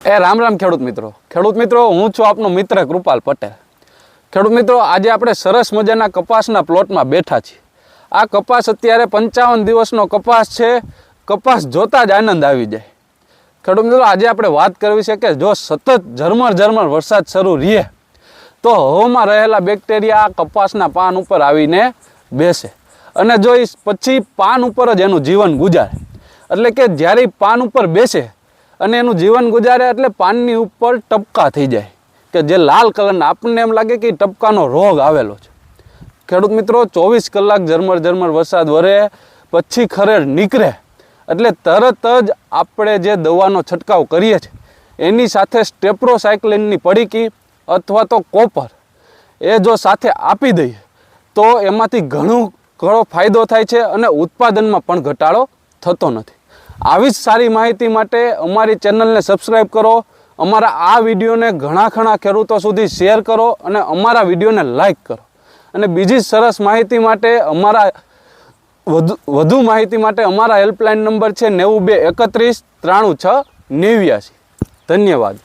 રામ રામ ખેડૂત મિત્રો, હું છું આપનો મિત્ર કૃપાલ પટેલ। ખેડૂત મિત્રો, આજે આપણે સરસ મજાના કપાસના પ્લોટમાં બેઠા છીએ। આ કપાસ અત્યારે 55 દિવસનો કપાસ છે। કપાસ જોતા જ આનંદ આવી જાય। ખેડૂત મિત્રો, આજે આપણે વાત કરવી છે કે જો સતત ઝરમર વરસાદ શરૂ રહે તો હવામાં રહેલા બેક્ટેરિયા કપાસના પાન ઉપર આવીને બેસે અને જો એ પછી પાન ઉપર જ એનું જીવન ગુજારે, એટલે કે જ્યારે પાન ઉપર બેસે અને એનું જીવન ગુજારે એટલે પાનની ઉપર ટપકા થઈ જાય કે જે લાલ કલરના, આપણને એમ લાગે કે ટપકાનો રોગ આવેલો છે। ખેડૂત મિત્રો, 24 કલાક ઝરમર વરસાદ વરે પછી ખરેડ નીકળે એટલે તરત જ આપણે જે દવાનો છંટકાવ કરીએ છીએ એની સાથે સ્ટેપ્રોસાયક્લિનની પડીકી અથવા તો કોપર એ જો સાથે આપી દઈએ તો એમાંથી ઘણો ફાયદો થાય છે અને ઉત્પાદનમાં પણ ઘટાડો થતો નથી। આવી જ સારી માહિતી માટે અમારી ચેનલને સબસ્ક્રાઈબ કરો, અમારા આ વિડીયોને ઘણા ખેડૂતો સુધી શેર કરો અને અમારા વિડીયોને લાઈક કરો। અને બીજી સરસ માહિતી માટે વધુ માહિતી માટે અમારા હેલ્પલાઇન નંબર છે 92 31 93 6 89। ધન્યવાદ।